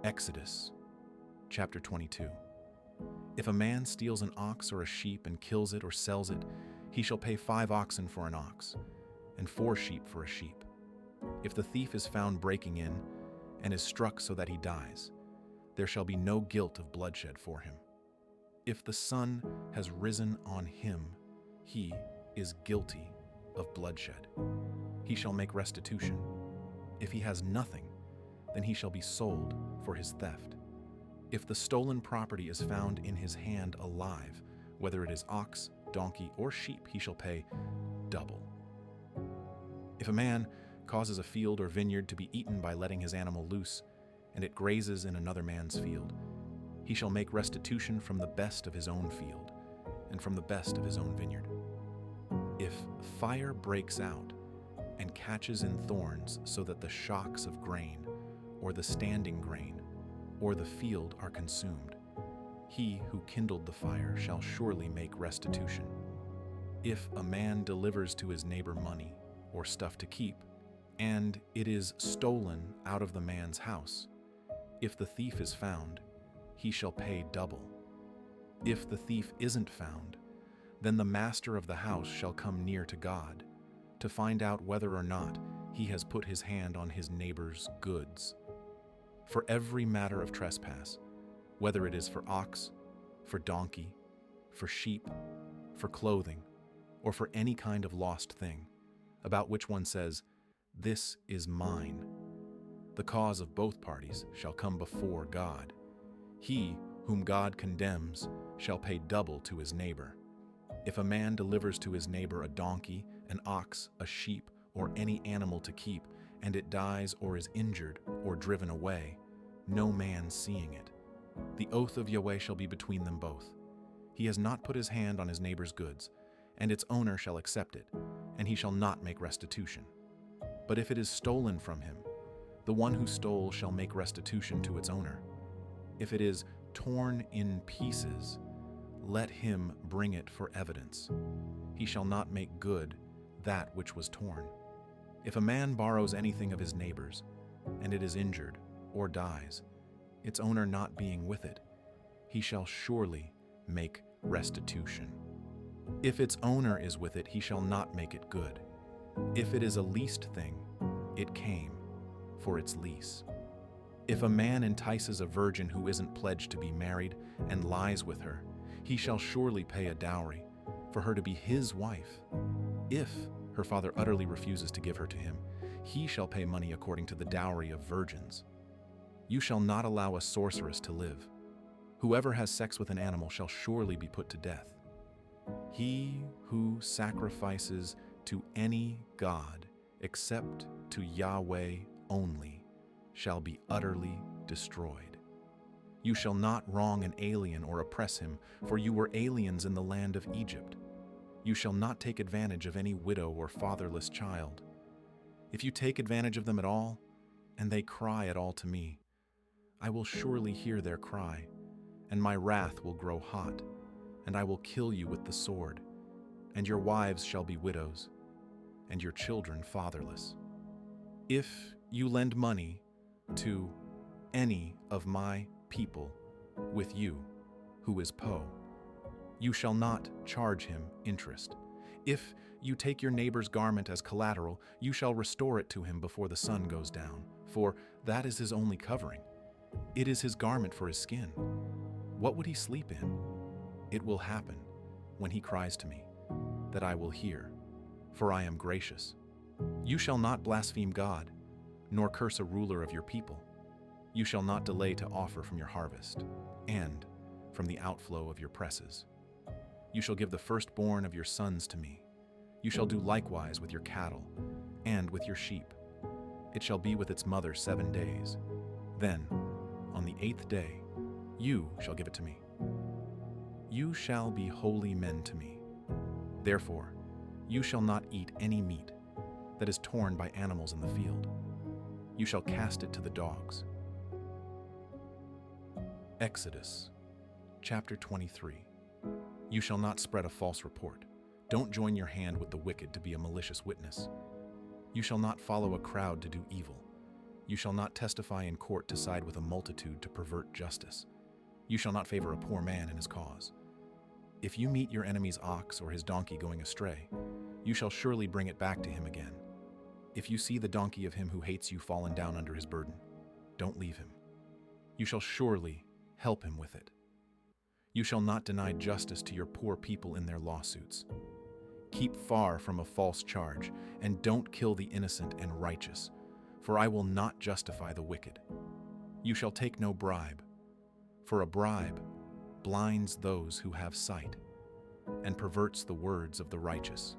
Exodus, chapter 22. If a man steals an ox or a sheep and kills it or sells it, he shall pay 5 oxen for an ox, and 4 sheep for a sheep. If the thief is found breaking in, and is struck so that he dies, there shall be no guilt of bloodshed for him. If the sun has risen on him, he is guilty of bloodshed. He shall make restitution. If he has nothing, then he shall be sold for his theft. If the stolen property is found in his hand alive, whether it is ox, donkey, or sheep, he shall pay double. If a man causes a field or vineyard to be eaten by letting his animal loose, and it grazes in another man's field, he shall make restitution from the best of his own field, and from the best of his own vineyard. If fire breaks out and catches in thorns so that the shocks of grain, or the standing grain, or the field are consumed, he who kindled the fire shall surely make restitution. If a man delivers to his neighbor money or stuff to keep, and it is stolen out of the man's house, if the thief is found, he shall pay double. If the thief isn't found, then the master of the house shall come near to God to find out whether or not he has put his hand on his neighbor's goods. For every matter of trespass, whether it is for ox, for donkey, for sheep, for clothing, or for any kind of lost thing, about which one says, "This is mine," the cause of both parties shall come before God. He whom God condemns shall pay double to his neighbor. If a man delivers to his neighbor a donkey, an ox, a sheep, or any animal to keep, and it dies or is injured or driven away, no man seeing it, the oath of Yahweh shall be between them both. He has not put his hand on his neighbor's goods, and its owner shall accept it, and he shall not make restitution. But if it is stolen from him, the one who stole shall make restitution to its owner. If it is torn in pieces, let him bring it for evidence. He shall not make good that which was torn. If a man borrows anything of his neighbor's, and it is injured or dies, its owner not being with it, he shall surely make restitution. If its owner is with it, he shall not make it good. If it is a leased thing, it came for its lease. If a man entices a virgin who isn't pledged to be married and lies with her, he shall surely pay a dowry for her to be his wife. If her father utterly refuses to give her to him, he shall pay money according to the dowry of virgins. You shall not allow a sorceress to live. Whoever has sex with an animal shall surely be put to death. He who sacrifices to any god except to Yahweh only shall be utterly destroyed. You shall not wrong an alien or oppress him, for you were aliens in the land of Egypt. You shall not take advantage of any widow or fatherless child. If you take advantage of them at all, and they cry at all to me, I will surely hear their cry, and my wrath will grow hot, and I will kill you with the sword, and your wives shall be widows, and your children fatherless. If you lend money to any of my people with you, who is Po, you shall not charge him interest. If you take your neighbor's garment as collateral, you shall restore it to him before the sun goes down, for that is his only covering. It is his garment for his skin. What would he sleep in? It will happen, when he cries to me, that I will hear, for I am gracious. You shall not blaspheme God, nor curse a ruler of your people. You shall not delay to offer from your harvest, and from the outflow of your presses. You shall give the firstborn of your sons to me. You shall do likewise with your cattle, and with your sheep. It shall be with its mother 7 days. Then, on the 8th day, you shall give it to me. You shall be holy men to me. Therefore, you shall not eat any meat that is torn by animals in the field. You shall cast it to the dogs. Exodus, chapter 23. You shall not spread a false report. Don't join your hand with the wicked to be a malicious witness. You shall not follow a crowd to do evil. You shall not testify in court to side with a multitude to pervert justice. You shall not favor a poor man in his cause. If you meet your enemy's ox or his donkey going astray, you shall surely bring it back to him again. If you see the donkey of him who hates you fallen down under his burden, don't leave him. You shall surely help him with it. You shall not deny justice to your poor people in their lawsuits. Keep far from a false charge, and don't kill the innocent and righteous, for I will not justify the wicked. You shall take no bribe, for a bribe blinds those who have sight, and perverts the words of the righteous.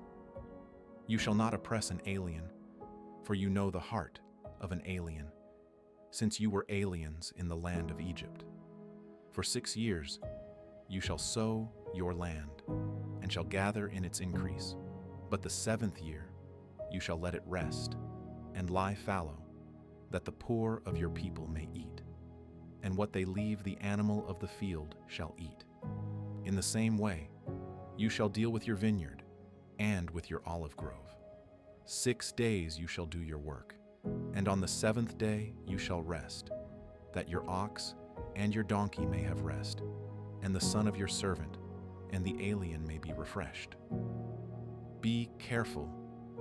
You shall not oppress an alien, for you know the heart of an alien, since you were aliens in the land of Egypt. For 6 years you shall sow your land, and shall gather in its increase. But the 7th year you shall let it rest, and lie fallow, that the poor of your people may eat, and what they leave the animal of the field shall eat. In the same way you shall deal with your vineyard and with your olive grove. 6 days you shall do your work, and on the 7th day you shall rest, that your ox and your donkey may have rest, and the son of your servant and the alien may be refreshed. Be careful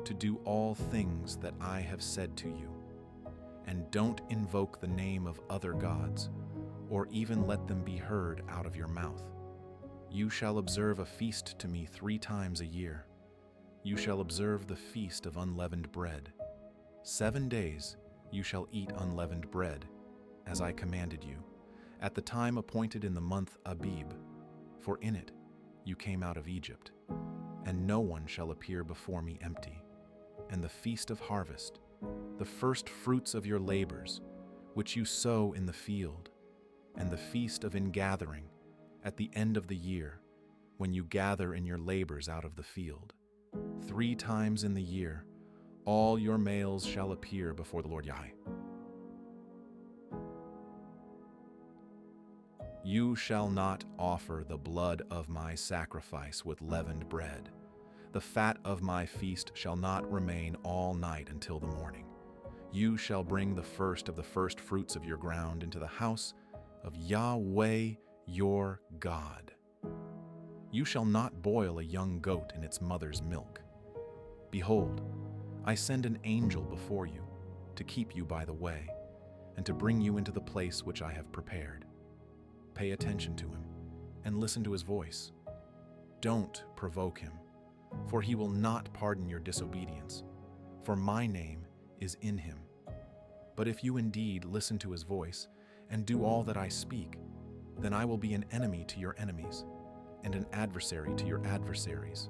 to do all things that I have said to you, and don't invoke the name of other gods, or even let them be heard out of your mouth. You shall observe a feast to me 3 times a year. You shall observe the feast of unleavened bread. 7 days you shall eat unleavened bread, as I commanded you, at the time appointed in the month Abib, for in it you came out of Egypt. And no one shall appear before me empty. And the feast of harvest, the first fruits of your labors, which you sow in the field, and the feast of ingathering, at the end of the year, when you gather in your labors out of the field. 3 times in the year, all your males shall appear before the Lord Yahweh. You shall not offer the blood of my sacrifice with leavened bread. The fat of my feast shall not remain all night until the morning. You shall bring the first of the first fruits of your ground into the house of Yahweh your God. You shall not boil a young goat in its mother's milk. Behold, I send an angel before you to keep you by the way, and to bring you into the place which I have prepared. Pay attention to him and listen to his voice. Don't provoke him, for he will not pardon your disobedience, for my name is in him. But if you indeed listen to his voice and do all that I speak, then I will be an enemy to your enemies and an adversary to your adversaries.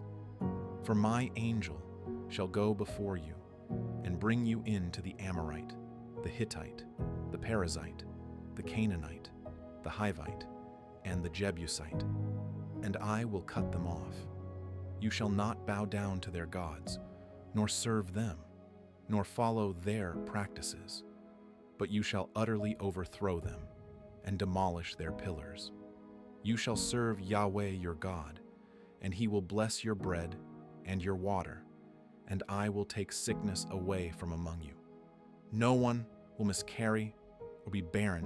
For my angel shall go before you and bring you in to the Amorite, the Hittite, the Perizzite, the Canaanite, the Hivite, and the Jebusite, and I will cut them off. You shall not bow down to their gods, nor serve them, nor follow their practices, but you shall utterly overthrow them and demolish their pillars. You shall serve Yahweh your God, and he will bless your bread and your water, and I will take sickness away from among you. No one will miscarry or be barren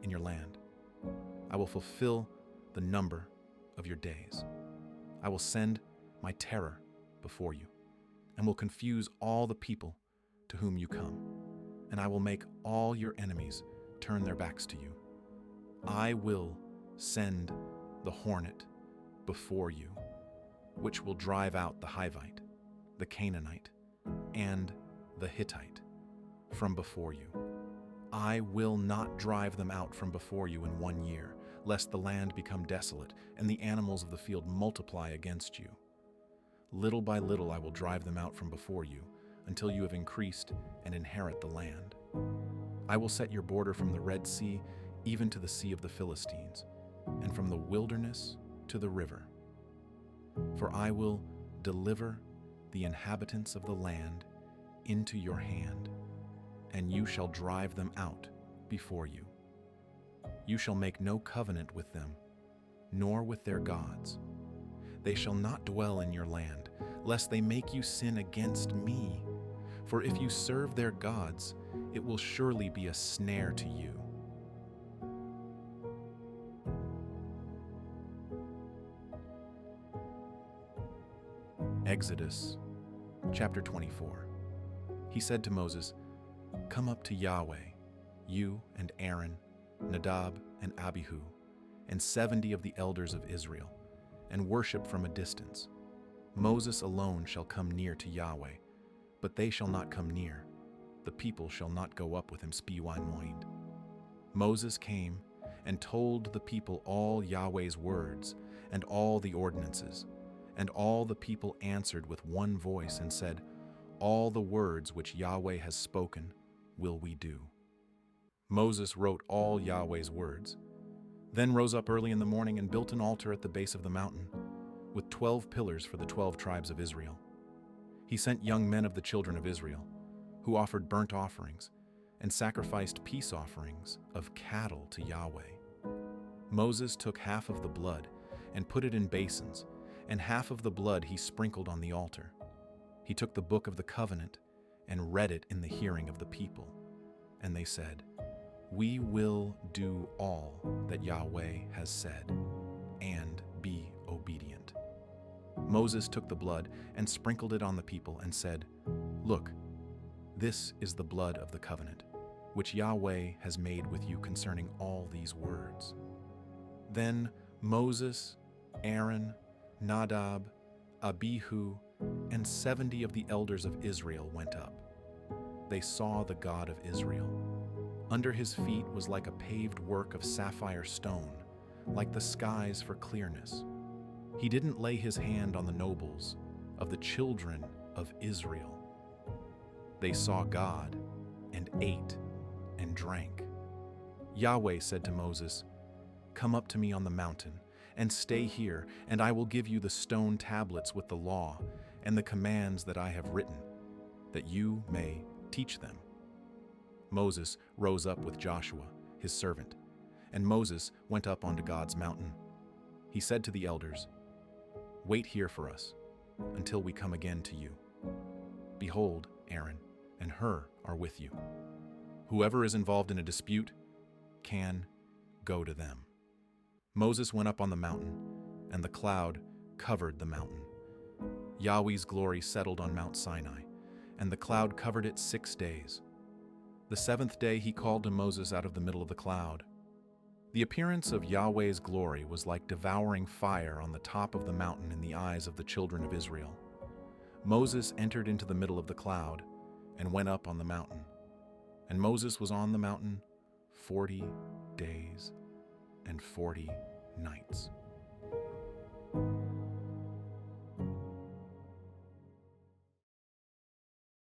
in your land. I will fulfill the number of your days. I will send my terror before you, and will confuse all the people to whom you come, and I will make all your enemies turn their backs to you. I will send the hornet before you, which will drive out the Hivite, the Canaanite, and the Hittite from before you. I will not drive them out from before you in 1 year, lest the land become desolate and the animals of the field multiply against you. Little by little I will drive them out from before you, until you have increased and inherit the land. I will set your border from the Red Sea even to the Sea of the Philistines, and from the wilderness to the river. For I will deliver the inhabitants of the land into your hand, and you shall drive them out before you. You shall make no covenant with them, nor with their gods. They shall not dwell in your land, lest they make you sin against me. For if you serve their gods, it will surely be a snare to you. Exodus chapter 24. He said to Moses, "Come up to Yahweh, you and Aaron, Nadab and Abihu, and 70 of the elders of Israel, and worship from a distance. Moses alone shall come near to Yahweh, but they shall not come near. The people shall not go up with him spiwan moind." Moses came and told the people all Yahweh's words and all the ordinances, and all the people answered with one voice and said, "All the words which Yahweh has spoken will we do." Moses wrote all Yahweh's words, then rose up early in the morning and built an altar at the base of the mountain, with 12 pillars for the 12 tribes of Israel. He sent young men of the children of Israel, who offered burnt offerings and sacrificed peace offerings of cattle to Yahweh. Moses took half of the blood and put it in basins, and half of the blood he sprinkled on the altar. He took the book of the covenant and read it in the hearing of the people. And they said, "We will do all that Yahweh has said, and be obedient." Moses took the blood and sprinkled it on the people and said, "Look, this is the blood of the covenant, which Yahweh has made with you concerning all these words." Then Moses, Aaron, Nadab, Abihu, and 70 of the elders of Israel went up. They saw the God of Israel. Under his feet was like a paved work of sapphire stone, like the skies for clearness. He didn't lay his hand on the nobles of the children of Israel. They saw God and ate and drank. Yahweh said to Moses, "Come up to me on the mountain and stay here, and I will give you the stone tablets with the law and the commands that I have written, that you may teach them." Moses rose up with Joshua, his servant, and Moses went up onto God's mountain. He said to the elders, "Wait here for us until we come again to you. Behold, Aaron and Hur are with you. Whoever is involved in a dispute can go to them." Moses went up on the mountain, and the cloud covered the mountain. Yahweh's glory settled on Mount Sinai, and the cloud covered it 6 days. The 7th day he called to Moses out of the middle of the cloud. The appearance of Yahweh's glory was like devouring fire on the top of the mountain in the eyes of the children of Israel. Moses entered into the middle of the cloud and went up on the mountain. And Moses was on the mountain 40 days and 40 nights.